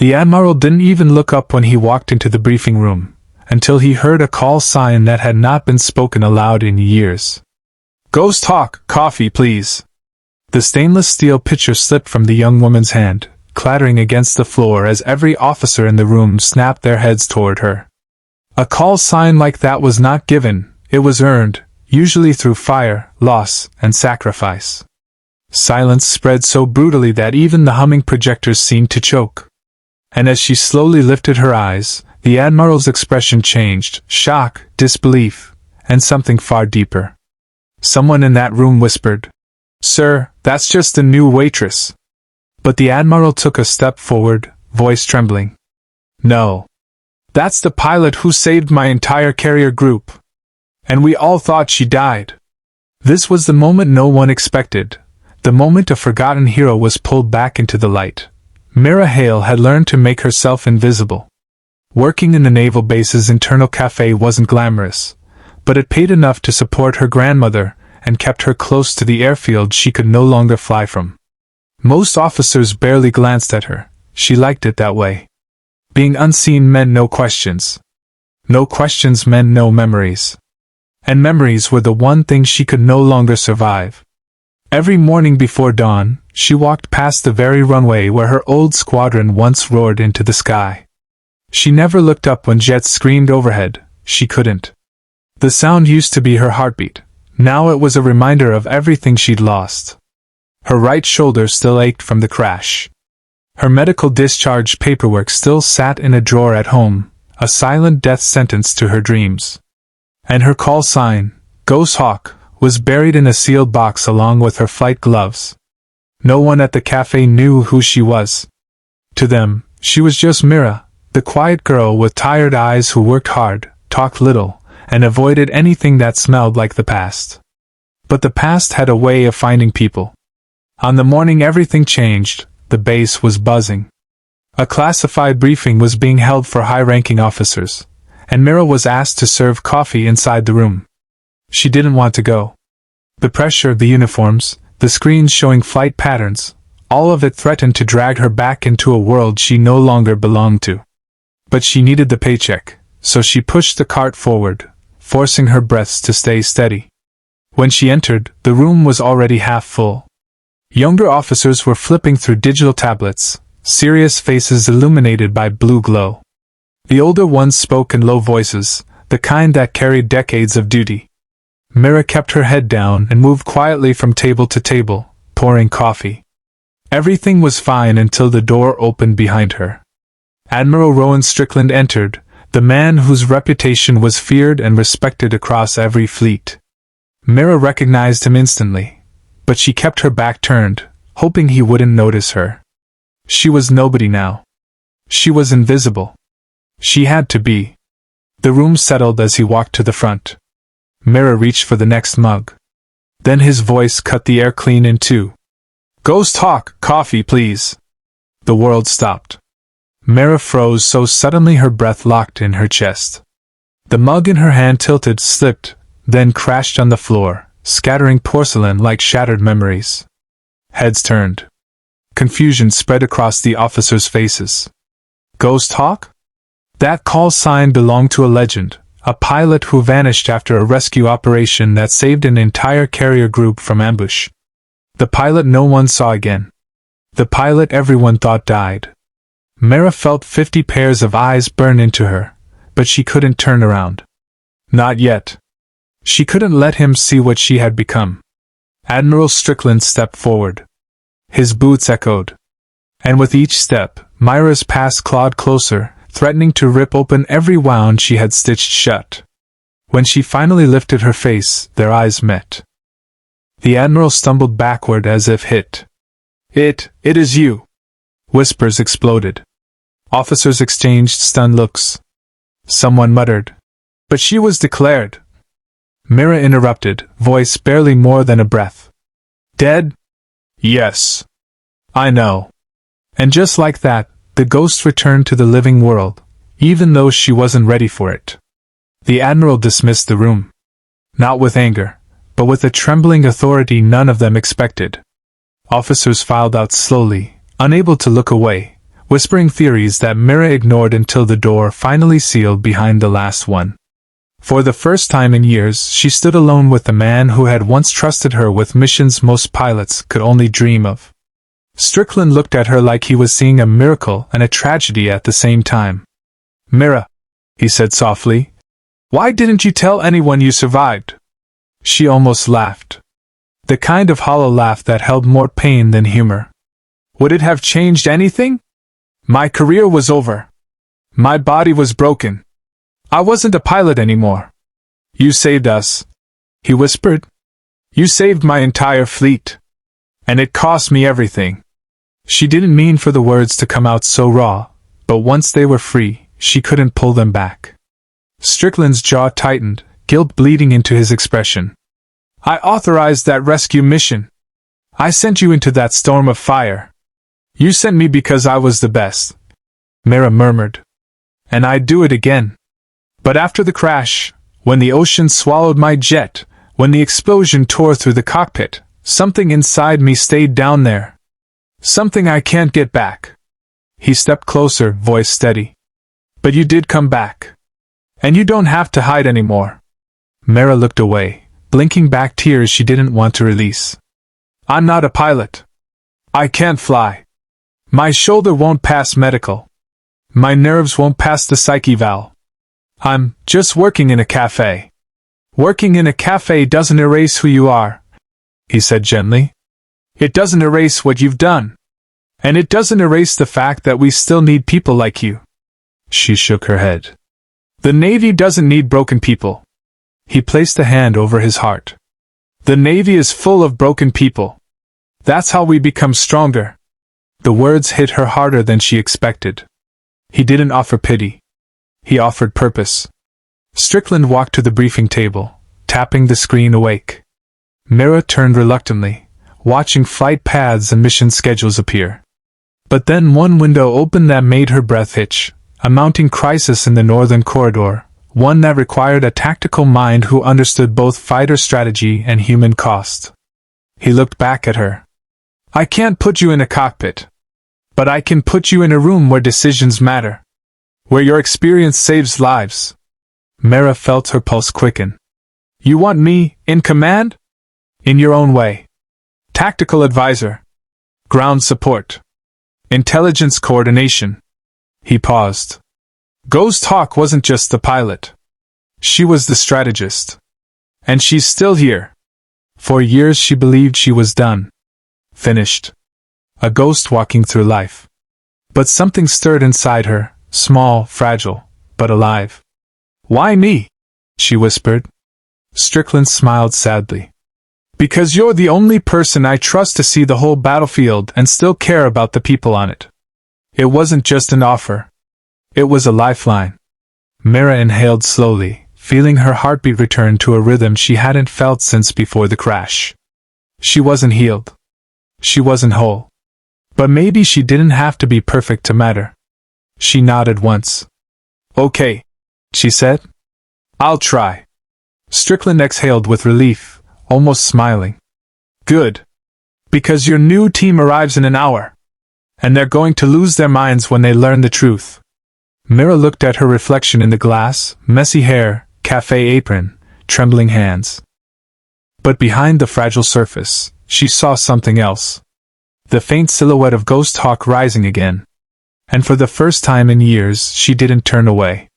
The Admiral didn't even look up when he walked into the briefing room, until he heard a call sign that had not been spoken aloud in years. "Ghosthawk, coffee, please." The stainless steel pitcher slipped from the young woman's hand, clattering against the floor as every officer in the room snapped their heads toward her. A call sign like that was not given, it was earned, usually through fire, loss, and sacrifice. Silence spread so brutally that even the humming projectors seemed to choke. And as she slowly lifted her eyes, the Admiral's expression changed: shock, disbelief, and something far deeper. Someone in that room whispered, "Sir, that's just a new waitress." But the Admiral took a step forward, voice trembling. "No. That's the pilot who saved my entire carrier group. And we all thought she died." This was the moment no one expected, the moment a forgotten hero was pulled back into the light. Mira Hale had learned to make herself invisible. Working in the naval base's internal café wasn't glamorous, but it paid enough to support her grandmother and kept her close to the airfield she could no longer fly from. Most officers barely glanced at her. She liked it that way. Being unseen meant no questions. No questions meant no memories. And memories were the one thing she could no longer survive. Every morning before dawn, she walked past the very runway where her old squadron once roared into the sky. She never looked up when jets screamed overhead. She couldn't. The sound used to be her heartbeat. Now it was a reminder of everything she'd lost. Her right shoulder still ached from the crash. Her medical discharge paperwork still sat in a drawer at home, a silent death sentence to her dreams. And her call sign, Ghosthawk, was buried in a sealed box along with her flight gloves. No one at the cafe knew who she was. To them, she was just Mira, the quiet girl with tired eyes who worked hard, talked little, and avoided anything that smelled like the past. But the past had a way of finding people. On the morning everything changed, the base was buzzing. A classified briefing was being held for high-ranking officers, and Mira was asked to serve coffee inside the room. She didn't want to go. The pressure, the uniforms, the screens showing flight patterns, all of it threatened to drag her back into a world she no longer belonged to. But she needed the paycheck, so she pushed the cart forward, forcing her breaths to stay steady. When she entered, the room was already half full. Younger officers were flipping through digital tablets, serious faces illuminated by blue glow. The older ones spoke in low voices, the kind that carried decades of duty. Mira kept her head down and moved quietly from table to table, pouring coffee. Everything was fine until the door opened behind her. Admiral Rowan Strickland entered, the man whose reputation was feared and respected across every fleet. Mira recognized him instantly, but she kept her back turned, hoping he wouldn't notice her. She was nobody now. She was invisible. She had to be. The room settled as he walked to the front. Mira reached for the next mug. Then his voice cut the air clean in two. "Ghosthawk, coffee, please." The world stopped. Mira froze so suddenly her breath locked in her chest. The mug in her hand tilted, slipped, then crashed on the floor, scattering porcelain like shattered memories. Heads turned. Confusion spread across the officers' faces. Ghosthawk? That call sign belonged to a legend, a pilot who vanished after a rescue operation that saved an entire carrier group from ambush. The pilot no one saw again. The pilot everyone thought died. Mira felt 50 pairs of eyes burn into her, but she couldn't turn around. Not yet. She couldn't let him see what she had become. Admiral Strickland stepped forward. His boots echoed. And with each step, Mira's past clawed closer, threatening to rip open every wound she had stitched shut. When she finally lifted her face, their eyes met. The Admiral stumbled backward as if hit. It is you." Whispers exploded. Officers exchanged stunned looks. Someone muttered, "But she was declared." Mira interrupted, voice barely more than a breath. "Dead? Yes. I know." And just like that, the ghost returned to the living world, even though she wasn't ready for it. The Admiral dismissed the room. Not with anger, but with a trembling authority none of them expected. Officers filed out slowly, unable to look away, whispering theories that Mira ignored until the door finally sealed behind the last one. For the first time in years, she stood alone with the man who had once trusted her with missions most pilots could only dream of. Strickland looked at her like he was seeing a miracle and a tragedy at the same time. "Mira," he said softly, "why didn't you tell anyone you survived?" She almost laughed. The kind of hollow laugh that held more pain than humor. "Would it have changed anything? My career was over. My body was broken. I wasn't a pilot anymore. You saved us," he whispered. "You saved my entire fleet. And it cost me everything." She didn't mean for the words to come out so raw, but once they were free, she couldn't pull them back. Strickland's jaw tightened, guilt bleeding into his expression. "I authorized that rescue mission. I sent you into that storm of fire. You sent me because I was the best," Mira murmured. "And I'd do it again. But after the crash, when the ocean swallowed my jet, when the explosion tore through the cockpit, something inside me stayed down there. Something I can't get back." He stepped closer, voice steady. "But you did come back. And you don't have to hide anymore." Mira looked away, blinking back tears she didn't want to release. "I'm not a pilot. I can't fly. My shoulder won't pass medical. My nerves won't pass the psych eval. I'm just working in a café." "Working in a café doesn't erase who you are," he said gently. "It doesn't erase what you've done. And it doesn't erase the fact that we still need people like you." She shook her head. "The Navy doesn't need broken people." He placed a hand over his heart. "The Navy is full of broken people. That's how we become stronger." The words hit her harder than she expected. He didn't offer pity. He offered purpose. Strickland walked to the briefing table, tapping the screen awake. Mira turned reluctantly, watching flight paths and mission schedules appear. But then one window opened that made her breath hitch, a mounting crisis in the northern corridor, one that required a tactical mind who understood both fighter strategy and human cost. He looked back at her. "I can't put you in a cockpit. But I can put you in a room where decisions matter. Where your experience saves lives." Mira felt her pulse quicken. "You want me, in command?" "In your own way. Tactical advisor. Ground support. Intelligence coordination." He paused. Ghosthawk wasn't just the pilot. She was the strategist. And she's still here. For years she believed she was done. Finished. A ghost walking through life. But something stirred inside her, small, fragile, but alive. "Why me?" she whispered. Strickland smiled sadly. "Because you're the only person I trust to see the whole battlefield and still care about the people on it." It wasn't just an offer. It was a lifeline. Mira inhaled slowly, feeling her heartbeat return to a rhythm she hadn't felt since before the crash. She wasn't healed. She wasn't whole. But maybe she didn't have to be perfect to matter. She nodded once. "Okay," she said. "I'll try." Strickland exhaled with relief, almost smiling. "Good. Because your new team arrives in an hour. And they're going to lose their minds when they learn the truth." Mira looked at her reflection in the glass, messy hair, café apron, trembling hands. But behind the fragile surface, she saw something else. The faint silhouette of Ghosthawk rising again. And for the first time in years, she didn't turn away.